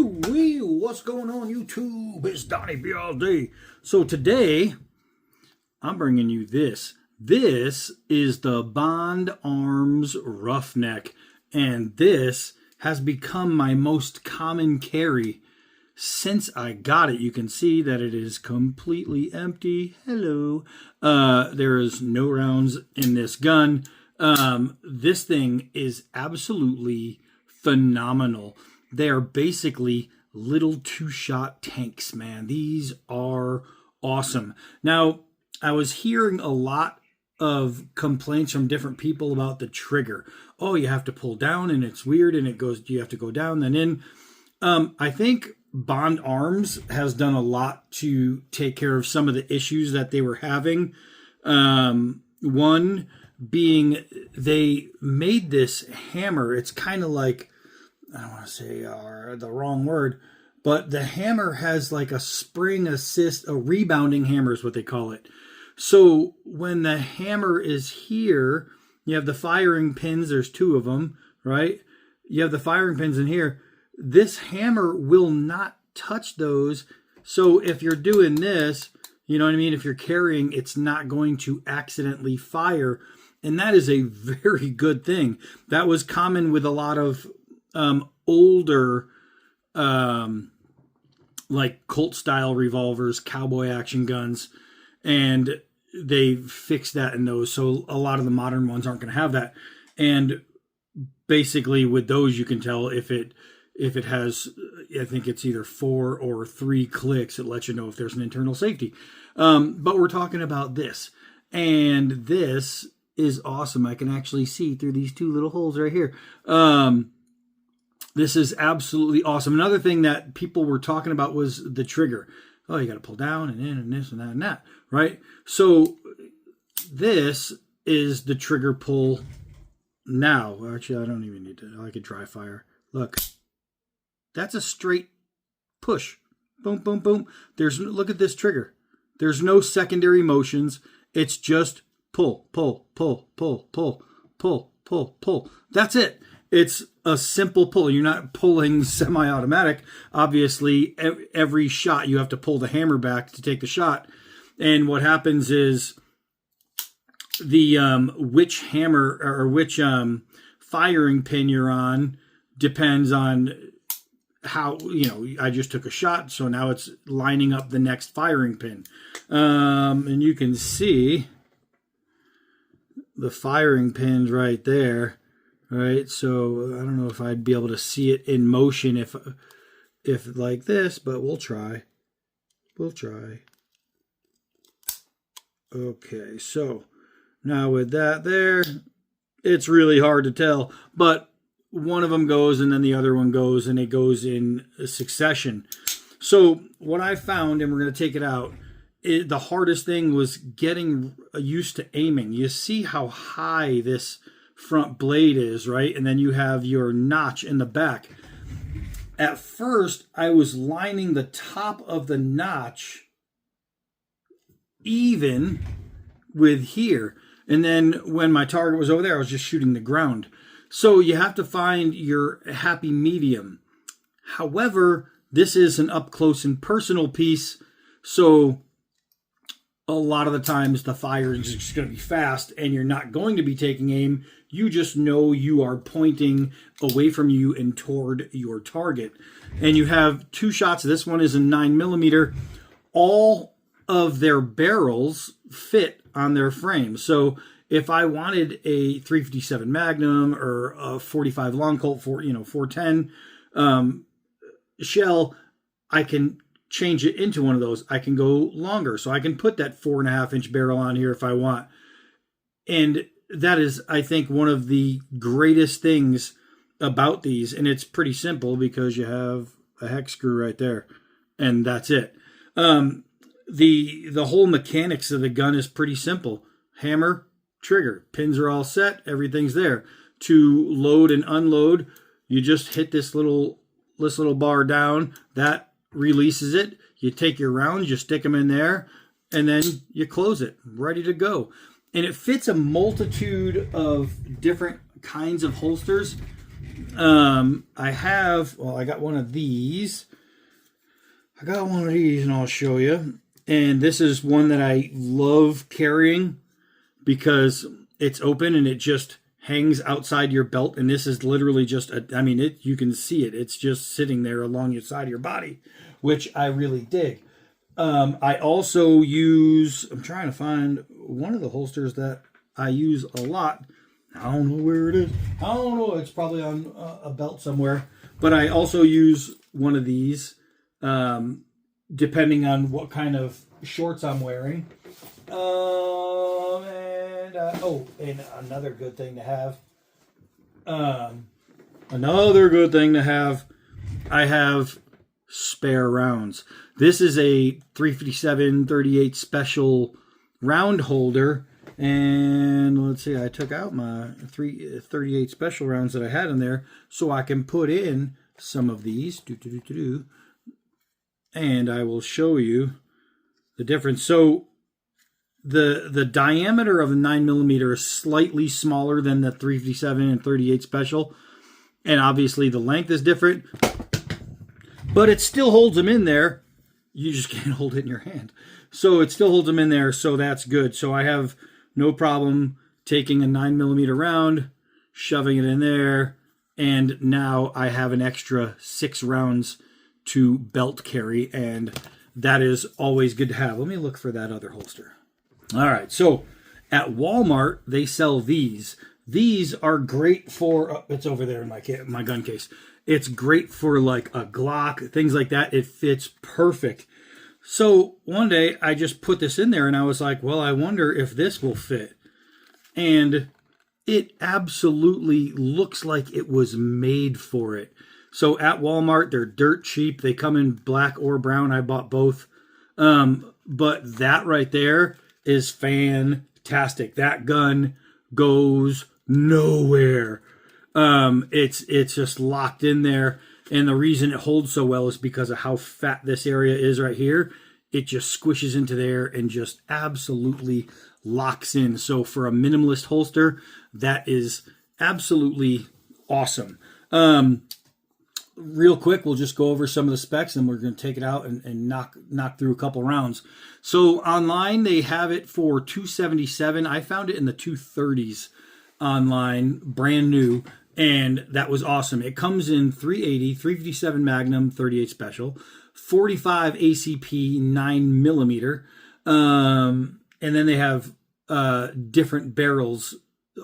Wee, what's going on YouTube? It's Donnie B all day. So today, I'm bringing you this. This is the Bond Arms Roughneck. And this has become my most common carry since I got it. You can see that it is completely empty. Hello. There is no rounds in this gun. This thing is absolutely phenomenal. They are basically little two-shot tanks, man. These are awesome. Now, I was hearing a lot of complaints from different people about the trigger. Oh, you have to pull down and it's weird and it goes, you have to go down then in. I think Bond Arms has done a lot to take care of some of the issues that they were having. One being they made this hammer. It's kind of like, I don't want to say the wrong word, but the hammer has like a spring assist, a rebounding hammer is what they call it. So when the hammer is here, you have the firing pins. There's two of them, right? You have the firing pins in here. This hammer will not touch those. So if you're doing this, you know what I mean? If you're carrying, it's not going to accidentally fire. And that is a very good thing. That was common with a lot of older, like Colt style revolvers, cowboy action guns, and they fixed that in those. So a lot of the modern ones aren't going to have that. And basically with those, you can tell if it has, I think it's either 4 or 3 clicks. It lets you know if there's an internal safety. But we're talking about this, and this is awesome. I can actually see through these two little holes right here. This is absolutely awesome. Another thing that people were talking about was the trigger. Oh, you got to pull down and in and this and that and that, right? So this is the trigger pull now. Actually, I don't even need to. I could dry fire. Look, that's a straight push. Boom, boom, boom. Look at this trigger. There's no secondary motions. It's just pull, pull, pull, pull, pull, pull, pull, pull. That's it. It's a simple pull. You're not pulling semi-automatic. Obviously, every shot you have to pull the hammer back to take the shot. And what happens is the which hammer or which firing pin you're on depends on how, I just took a shot, so now it's lining up the next firing pin. And you can see the firing pins right there. Right, so I don't know if I'd be able to see it in motion if like this, but we'll try. We'll try. Okay, so now with that there, it's really hard to tell, but one of them goes and then the other one goes, and it goes in succession. So what I found, and we're going to take it out, the hardest thing was getting used to aiming. You see how high this front blade is, right? And then you have your notch in the back. At first, I was lining the top of the notch even with here. And then when my target was over there, I was just shooting the ground. So you have to find your happy medium. However, this is an up close and personal piece. So a lot of the times the fire is just going to be fast and you're not going to be taking aim. You just know you are pointing away from you and toward your target. And you have 2 shots. This one is a 9mm. All of their barrels fit on their frame. So if I wanted a 357 Magnum or a 45 Long Colt, 410 shell, I can change it into one of those. I can go longer, so I can put that 4.5-inch barrel on here if I want. And that is, I think, one of the greatest things about these. And it's pretty simple because you have a hex screw right there, and that's it. The whole mechanics of the gun is pretty simple. Hammer, trigger, pins are all set, everything's there. To load and unload, you just hit this little bar down. That releases it. You take your rounds, you stick them in there, and then you close it, ready to go. And it fits a multitude of different kinds of holsters. I have, well, I got one of these. And I'll show you. And this is one that I love carrying because it's open and it just hangs outside your belt. And this is literally just, you can see it. It's just sitting there along your side of your body, which I really dig. I also use, I'm trying to find one of the holsters that I use a lot. I don't know where it is. I don't know. It's probably on a belt somewhere. But I also use one of these, depending on what kind of shorts I'm wearing. And another good thing to have. I have spare rounds. This is a 357 38 special round holder. And let's see, I took out my 38 special rounds that I had in there so I can put in some of these. And I will show you the difference. So the diameter of the 9mm is slightly smaller than the 357 and 38 special. And obviously the length is different. But it still holds them in there. You just can't hold it in your hand. So it still holds them in there, so that's good. So I have no problem taking a 9mm round, shoving it in there, and now I have an extra 6 rounds to belt carry, and that is always good to have. Let me look for that other holster. All right, so at Walmart, they sell these. These are great for, it's over there in my gun case. It's great for like a Glock, things like that. It fits perfect. So one day I just put this in there and I was like, well, I wonder if this will fit. And it absolutely looks like it was made for it. So at Walmart, they're dirt cheap. They come in black or brown. I bought both. But that right there is fantastic. That gun goes nowhere. It's just locked in there. And the reason it holds so well is because of how fat this area is right here. It just squishes into there and just absolutely locks in. So for a minimalist holster, that is absolutely awesome. Real quick, we'll just go over some of the specs and we're going to take it out and knock through a couple rounds. So online, they have it for $277. I found it in the 230s online, brand new. And that was awesome. It comes in 380, 357 Magnum, 38 Special, 45 ACP 9mm. And then they have different barrels.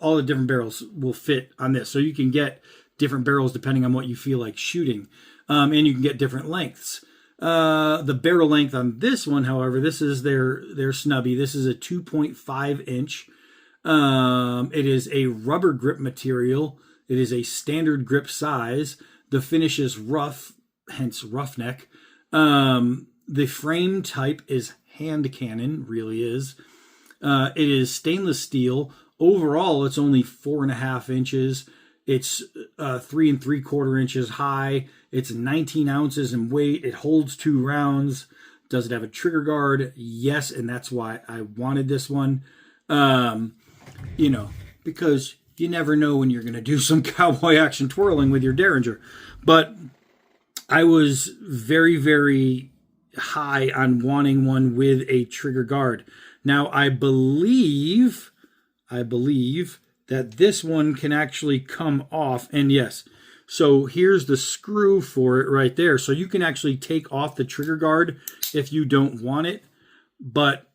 All the different barrels will fit on this. So you can get different barrels depending on what you feel like shooting. And you can get different lengths. The barrel length on this one, however, this is their snubby. This is a 2.5 inch. It is a rubber grip material. It is a standard grip size. The finish is rough, hence roughneck. The frame type is hand cannon, really is. It is stainless steel. Overall, it's only 4.5 inches. It's 3 3/4 inches high. It's 19 ounces in weight. It holds 2 rounds. Does it have a trigger guard? Yes, and that's why I wanted this one. Because you never know when you're going to do some cowboy action twirling with your Derringer. But I was very, very high on wanting one with a trigger guard. Now, I believe that this one can actually come off. And yes, so here's the screw for it right there. So you can actually take off the trigger guard if you don't want it. But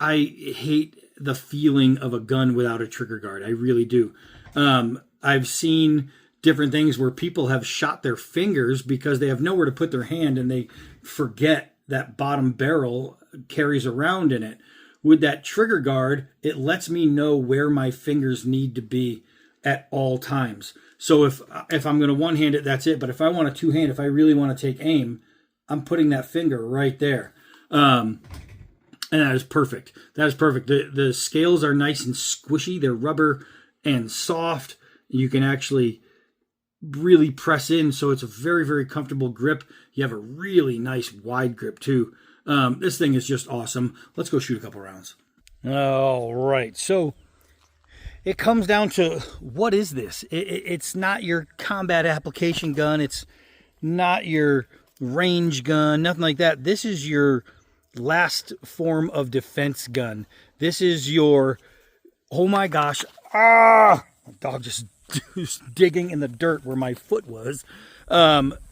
I hate the feeling of a gun without a trigger guard. I really do. I've seen different things where people have shot their fingers because they have nowhere to put their hand and they forget that bottom barrel carries around in it. With that trigger guard, it lets me know where my fingers need to be at all times. So if I'm going to one-hand it, that's it. But if I want a two-hand, if I really want to take aim, I'm putting that finger right there. And that is perfect. That is perfect. The scales are nice and squishy. They're rubber and soft. You can actually really press in, so it's a very, very comfortable grip. You have a really nice wide grip, too. This thing is just awesome. Let's go shoot a couple rounds. All right. So it comes down to, what is this? It's not your combat application gun. It's not your range gun, nothing like that. This is your last form of defense gun. This is your, oh my gosh, my dog just digging in the dirt where my foot was.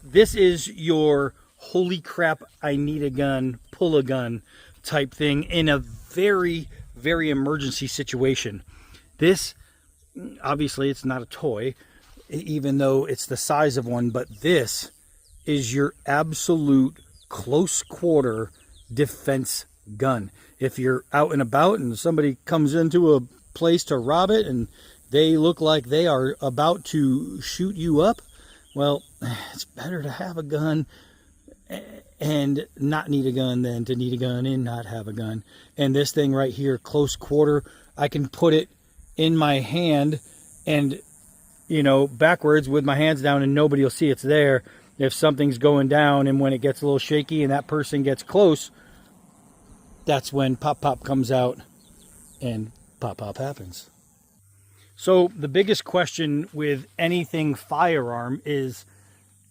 This is your holy crap, I need a gun, pull a gun type thing in a very, very emergency situation. This, obviously it's not a toy, even though it's the size of one, but this is your absolute close quarter defense gun. If you're out and about and somebody comes into a place to rob it and they look like they are about to shoot you up, well, it's better to have a gun and not need a gun than to need a gun and not have a gun. And this thing right here, close quarter, I can put it in my hand and, you know, backwards with my hands down and nobody will see it's there. If something's going down and when it gets a little shaky and that person gets close, that's when pop pop comes out and pop pop happens. So the biggest question with anything firearm is,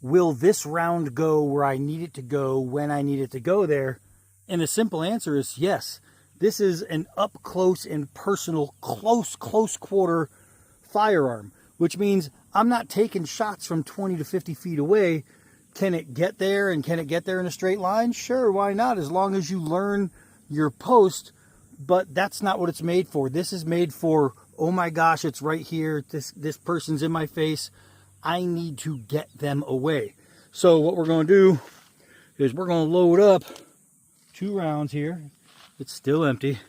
will this round go where I need it to go when I need it to go there? And the simple answer is yes. This is an up close and personal, close quarter firearm, which means I'm not taking shots from 20 to 50 feet away. Can it get there, and can it get there in a straight line? Sure, why not? As long as you learn your post, but that's not what it's made for. This is made for, oh my gosh, it's right here. This person's in my face. I need to get them away. So what we're going to do is we're going to load up 2 rounds here. It's still empty.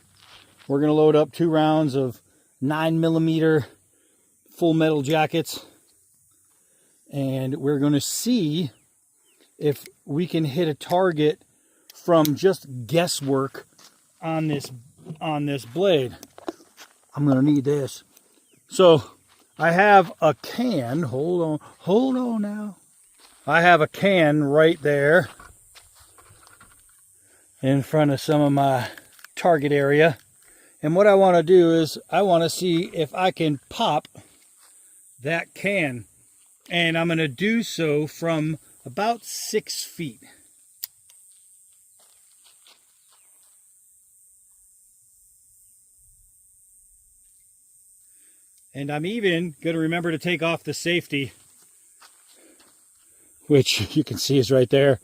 We're going to load up 2 rounds of 9mm full metal jackets. And we're going to see if we can hit a target from just guesswork on this blade. I'm going to need this. So I have a can. Hold on now. I have a can right there in front of some of my target area. And what I want to do is I want to see if I can pop that can. And I'm going to do so from about 6 feet. And I'm even going to remember to take off the safety, which you can see is right there.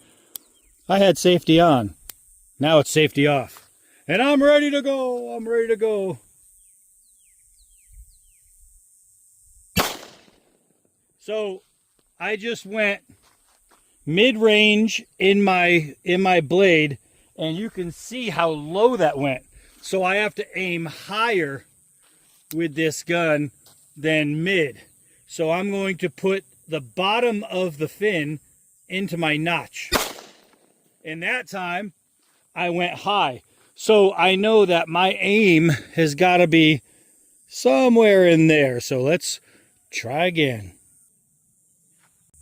I had safety on. Now it's safety off. And I'm ready to go. I'm ready to go. So I just went mid-range in my blade, and you can see how low that went. So I have to aim higher with this gun than mid. So I'm going to put the bottom of the fin into my notch. And that time I went high. So I know that my aim has got to be somewhere in there. So let's try again.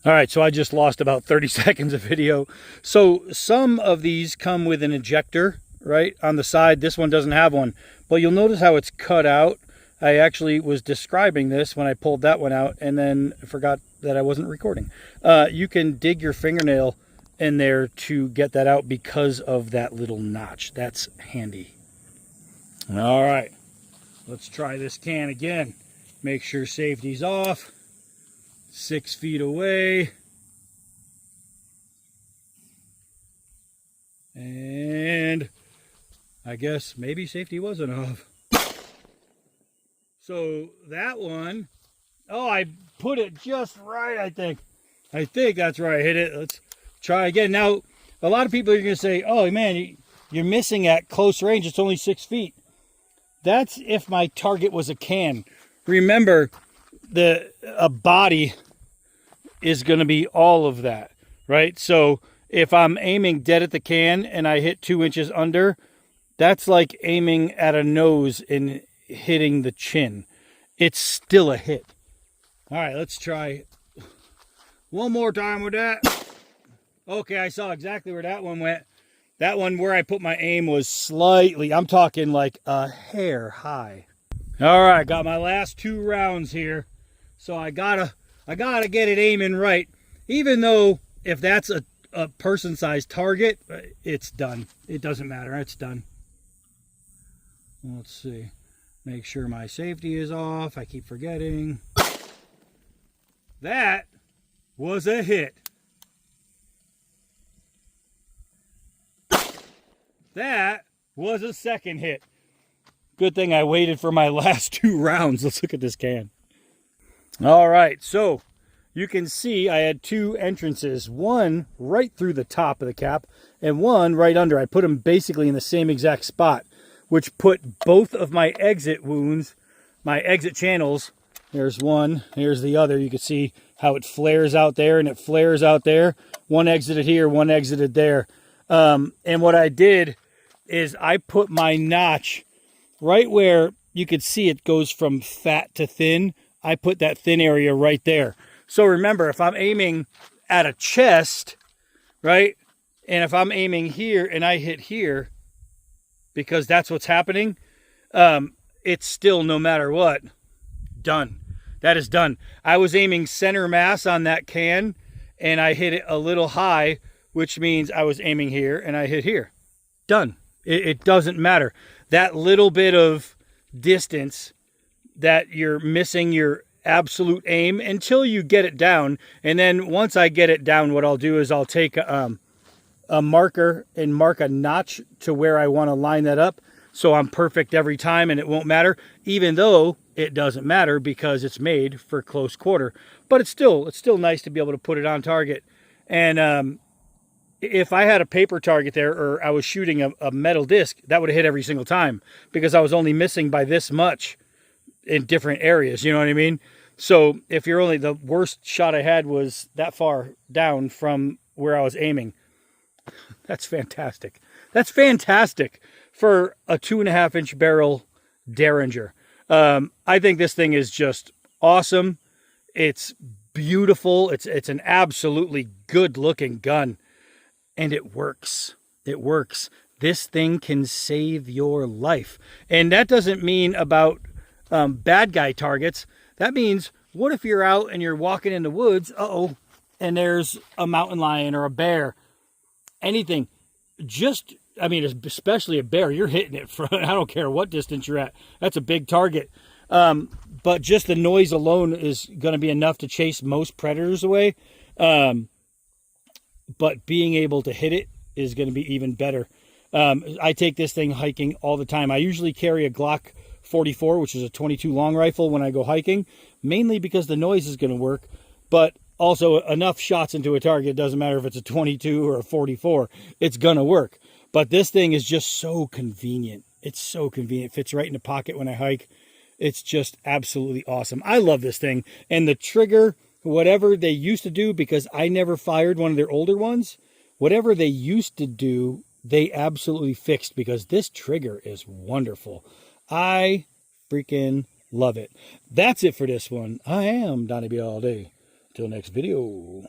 All right, so I just lost about 30 seconds of video. So some of these come with an ejector, right, on the side. This one doesn't have one, but you'll notice how it's cut out. I actually was describing this when I pulled that one out and then forgot that I wasn't recording. You can dig your fingernail in there to get that out because of that little notch. That's handy. All right, let's try this can again. Make sure safety's off. 6 feet away. And I guess maybe safety wasn't off. So that one, oh, I put it just right, I think. I think that's right. Hit it. Let's try again. Now, a lot of people are going to say, oh, man, you're missing at close range. It's only 6 feet. That's if my target was a can. Remember, a body is going to be all of that, right? So if I'm aiming dead at the can and I hit 2 inches under, that's like aiming at a nose and hitting the chin. It's still a hit. All right, let's try one more time with that. Okay, I saw exactly where that one went. That one where I put my aim was slightly, I'm talking like a hair high. All right, got my last 2 rounds here. So I gotta get it aiming right. Even though if that's a person-sized target, it's done. It doesn't matter, it's done. Let's see. Make sure my safety is off. I keep forgetting. That was a hit. That was a second hit. Good thing I waited for my last 2 rounds. Let's look at this can. All right, so you can see I had 2 entrances. One right through the top of the cap and one right under. I put them basically in the same exact spot, which put both of my exit wounds, my exit channels, there's one, here's the other. You can see how it flares out there and it flares out there. One exited here, one exited there. And what I did is I put my notch right where you could see it goes from fat to thin. I put that thin area right there. So remember, if I'm aiming at a chest, right? And if I'm aiming here and I hit here, because that's what's happening, it's still, no matter what, done. That is done. I was aiming center mass on that can and I hit it a little high, which means I was aiming here and I hit here. Done. It doesn't matter. That little bit of distance that you're missing your absolute aim until you get it down. And then once I get it down, what I'll do is I'll take a marker and mark a notch to where I want to line that up. So I'm perfect every time and it won't matter, even though it doesn't matter because it's made for close quarter. But it's still nice to be able to put it on target. And if I had a paper target there or I was shooting a metal disc, that would have hit every single time because I was only missing by this much in different areas. You know what I mean? So if you're only, the worst shot I had was that far down from where I was aiming. That's fantastic. That's fantastic for a 2.5-inch barrel Derringer. I think this thing is just awesome. It's beautiful. It's an absolutely good looking gun. And it works. It works. This thing can save your life. And that doesn't mean about bad guy targets. That means, what if you're out and you're walking in the woods, and there's a mountain lion or a bear, anything. Just, I mean, especially a bear, you're hitting it from, I don't care what distance you're at. That's a big target. But just the noise alone is going to be enough to chase most predators away. But being able to hit it is going to be even better. I take this thing hiking all the time. I usually carry a Glock 44, which is a 22 long rifle when I go hiking, mainly because the noise is going to work, but also enough shots into a target. It doesn't matter if it's a 22 or a 44, it's going to work. But this thing is just so convenient. It's so convenient. It fits right in the pocket when I hike. It's just absolutely awesome. I love this thing. And the trigger, whatever they used to do, because I never fired one of their older ones, whatever they used to do, they absolutely fixed, because this trigger is wonderful. I freaking love it. That's it for this one. I am Donnie B all day. Till next video.